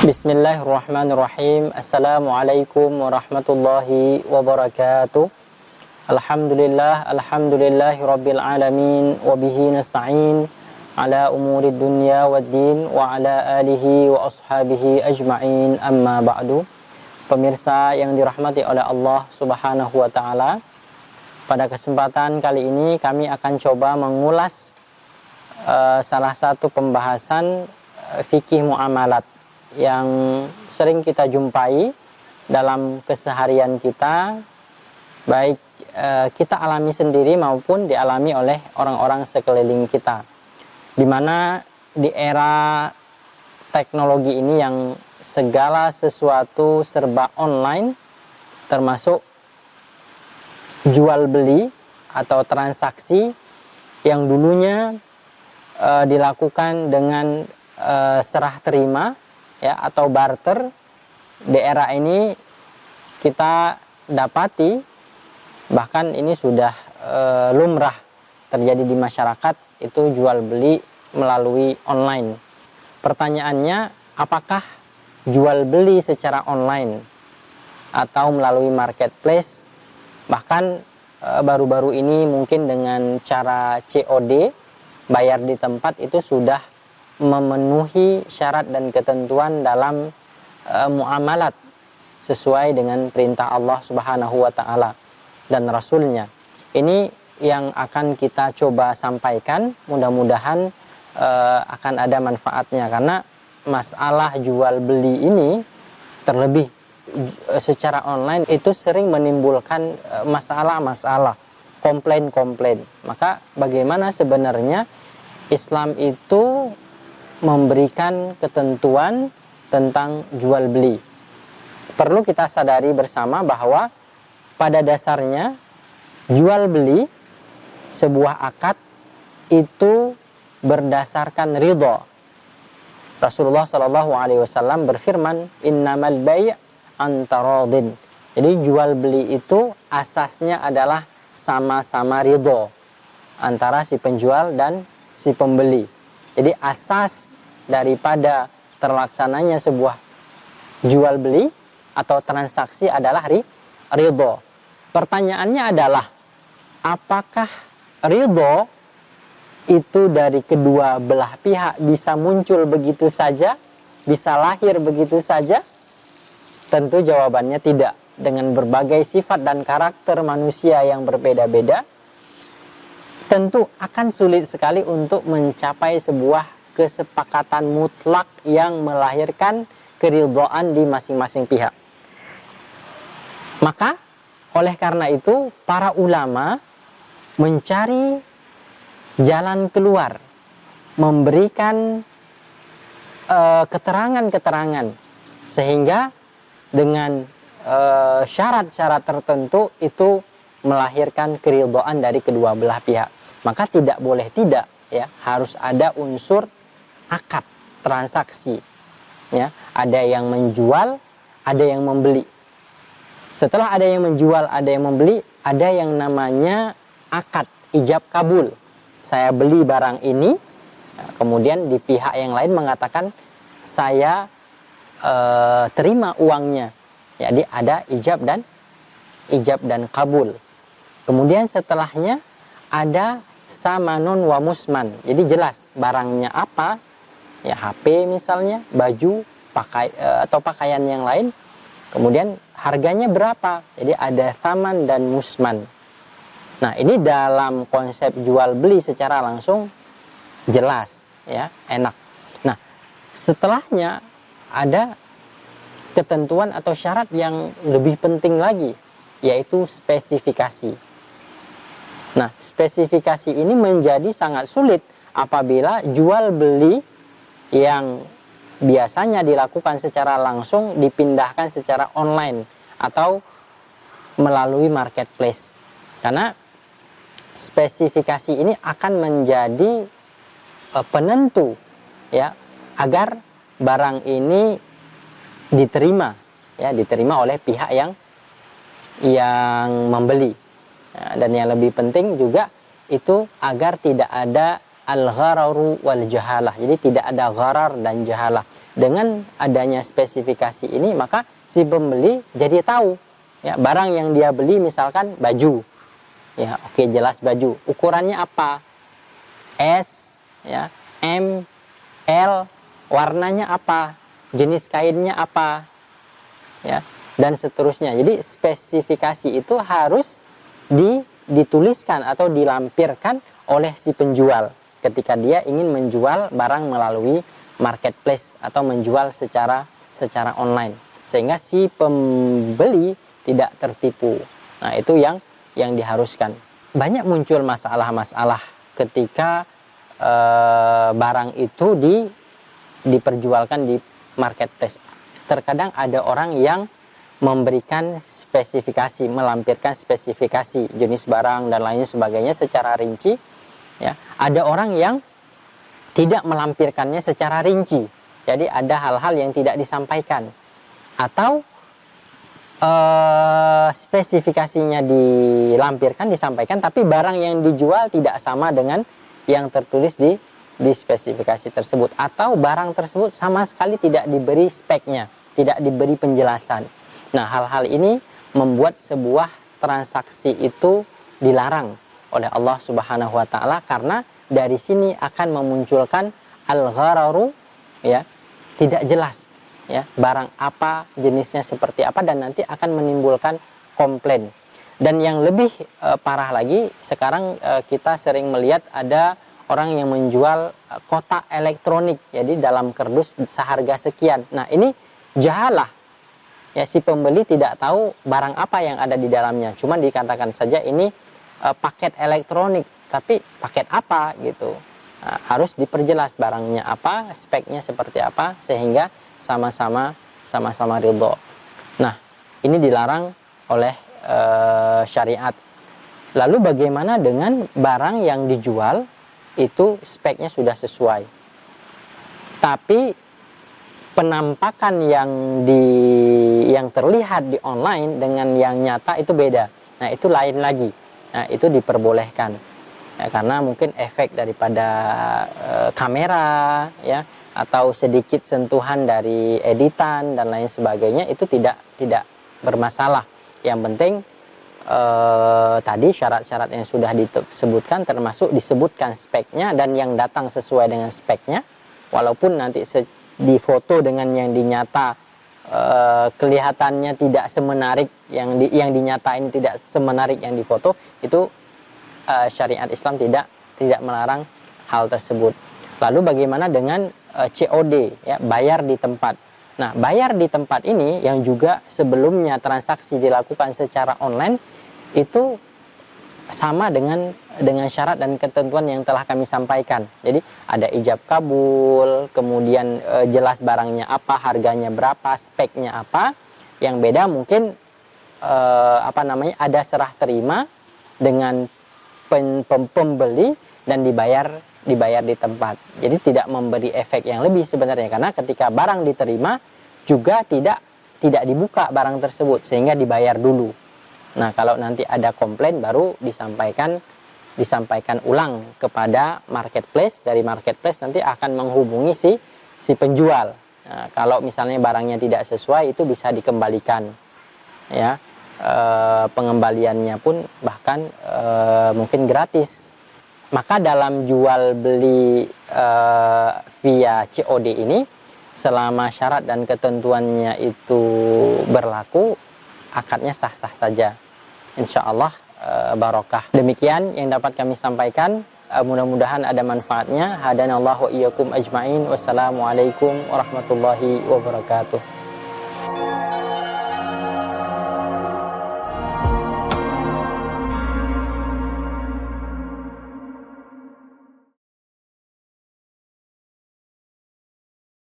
Bismillahirrahmanirrahim. Assalamualaikum warahmatullahi wabarakatuh. Alhamdulillahi rabbil alamin. Wabihi nasta'in ala umurid dunya waddin. Wa ala alihi wa ashabihi ajma'in, amma ba'du. Pemirsa yang dirahmati oleh Allah subhanahu wa ta'ala, pada kesempatan kali ini kami akan coba mengulas salah satu pembahasan fikih muamalat yang sering kita jumpai dalam keseharian kita, baik kita alami sendiri maupun dialami oleh orang-orang sekeliling kita, di mana di era teknologi ini yang segala sesuatu serba online, termasuk jual beli atau transaksi yang dulunya dilakukan dengan serah terima, ya, atau barter. Di era ini kita dapati bahkan ini sudah lumrah terjadi di masyarakat, itu jual beli melalui online. Pertanyaannya, apakah jual beli secara online atau melalui marketplace, bahkan baru-baru ini mungkin dengan cara COD, bayar di tempat, itu sudah memenuhi syarat dan ketentuan dalam muamalat sesuai dengan perintah Allah Subhanahu wa ta'ala dan Rasulnya. Ini yang akan kita coba sampaikan, mudah-mudahan akan ada manfaatnya, karena masalah jual beli ini, terlebih secara online, itu sering menimbulkan masalah-masalah, komplain-komplain. Maka bagaimana sebenarnya Islam itu memberikan ketentuan tentang jual beli? Perlu kita sadari bersama bahwa pada dasarnya jual beli sebuah akad itu berdasarkan ridho. Rasulullah SAW berfirman, innamal bai' antaradin. Jadi jual beli itu asasnya adalah sama-sama ridho antara si penjual dan si pembeli. Jadi asas daripada terlaksananya sebuah jual beli atau transaksi adalah ridho. Pertanyaannya adalah, apakah ridho itu dari kedua belah pihak bisa muncul begitu saja, bisa lahir begitu saja? Tentu jawabannya tidak. Dengan berbagai sifat dan karakter manusia yang berbeda-beda, tentu akan sulit sekali untuk mencapai sebuah kesepakatan mutlak yang melahirkan keridhaan di masing-masing pihak. Maka oleh karena itu para ulama mencari jalan keluar, memberikan keterangan-keterangan, sehingga dengan syarat-syarat tertentu itu melahirkan keridhaan dari kedua belah pihak. Maka tidak boleh tidak, ya, harus ada unsur akad transaksi, ya. Ada yang menjual, ada yang membeli. Setelah ada yang menjual, ada yang membeli, ada yang namanya akad ijab kabul. Saya beli barang ini, kemudian di pihak yang lain mengatakan saya terima uangnya. Jadi ada ijab dan kabul. Kemudian setelahnya ada samanun wa musman. Jadi jelas barangnya apa, ya, HP misalnya, baju, atau pakaian yang lain. Kemudian harganya berapa. Jadi ada saman dan musman. Nah, ini dalam konsep jual beli secara langsung jelas, ya, enak. Nah, setelahnya ada ketentuan atau syarat yang lebih penting lagi, yaitu spesifikasi. Nah, spesifikasi ini menjadi sangat sulit apabila jual beli yang biasanya dilakukan secara langsung dipindahkan secara online atau melalui marketplace. Karena spesifikasi ini akan menjadi penentu, ya, agar barang ini diterima oleh pihak yang membeli. Dan yang lebih penting juga itu agar tidak ada al-ghararu wal jahalah. Jadi tidak ada gharar dan jahalah. Dengan adanya spesifikasi ini maka si pembeli jadi tahu ya, barang yang dia beli misalkan baju. Ya, oke, jelas baju. Ukurannya apa? S, ya, M, L, warnanya apa? Jenis kainnya apa? Ya, dan seterusnya. Jadi spesifikasi itu harus dituliskan atau dilampirkan oleh si penjual ketika dia ingin menjual barang melalui marketplace atau menjual secara online, sehingga si pembeli tidak tertipu. Nah, itu yang diharuskan. Banyak muncul masalah-masalah ketika barang itu diperjualkan di marketplace. Terkadang ada orang yang memberikan spesifikasi, melampirkan spesifikasi jenis barang dan lain sebagainya secara rinci. Ya, ada orang yang tidak melampirkannya secara rinci. Jadi ada hal-hal yang tidak disampaikan. Atau spesifikasinya dilampirkan, disampaikan, tapi barang yang dijual tidak sama dengan yang tertulis di spesifikasi tersebut. Atau barang tersebut sama sekali tidak diberi speknya, tidak diberi penjelasan. Nah, hal-hal ini membuat sebuah transaksi itu dilarang oleh Allah Subhanahu wa taala, karena dari sini akan memunculkan al-ghararu, ya, tidak jelas ya, barang apa, jenisnya seperti apa, dan nanti akan menimbulkan komplain. Dan yang lebih parah lagi, sekarang kita sering melihat ada orang yang menjual kotak elektronik, jadi dalam kardus seharga sekian. Nah, ini jahalah. Ya, si pembeli tidak tahu barang apa yang ada di dalamnya. Cuma dikatakan saja ini paket elektronik, tapi paket apa gitu. Nah, harus diperjelas barangnya apa, speknya seperti apa, sehingga sama-sama ridho. Nah, ini dilarang oleh syariat. Lalu bagaimana dengan barang yang dijual itu speknya sudah sesuai, tapi penampakan yang terlihat di online dengan yang nyata itu beda. Nah, itu lain lagi. Nah, itu diperbolehkan ya, karena mungkin efek daripada kamera ya, atau sedikit sentuhan dari editan dan lain sebagainya, itu tidak bermasalah. Yang penting tadi syarat-syarat yang sudah disebutkan, termasuk disebutkan speknya dan yang datang sesuai dengan speknya, walaupun nanti di foto dengan yang dinyata kelihatannya tidak semenarik yang dinyatain, tidak semenarik yang difoto, itu syariat Islam tidak melarang hal tersebut. Lalu bagaimana dengan COD ya, bayar di tempat. Nah, bayar di tempat ini yang juga sebelumnya transaksi dilakukan secara online itu sama dengan syarat dan ketentuan yang telah kami sampaikan. Jadi ada ijab kabul, kemudian jelas barangnya apa, harganya berapa, speknya apa. Yang beda mungkin ada serah terima dengan pembeli dan dibayar di tempat. Jadi tidak memberi efek yang lebih sebenarnya, karena ketika barang diterima juga tidak dibuka barang tersebut sehingga dibayar dulu. Nah, kalau nanti ada komplain baru disampaikan ulang kepada marketplace. Dari marketplace nanti akan menghubungi si penjual. Nah, kalau misalnya barangnya tidak sesuai, itu bisa dikembalikan. Ya, pengembaliannya pun bahkan mungkin gratis. Maka dalam jual beli via COD ini, selama syarat dan ketentuannya itu berlaku, akadnya sah-sah saja. Insya Allah barokah. Demikian yang dapat kami sampaikan. Mudah-mudahan ada manfaatnya. Hadanallahu wa iyyakum ajmain. Wassalamualaikum warahmatullahi wabarakatuh.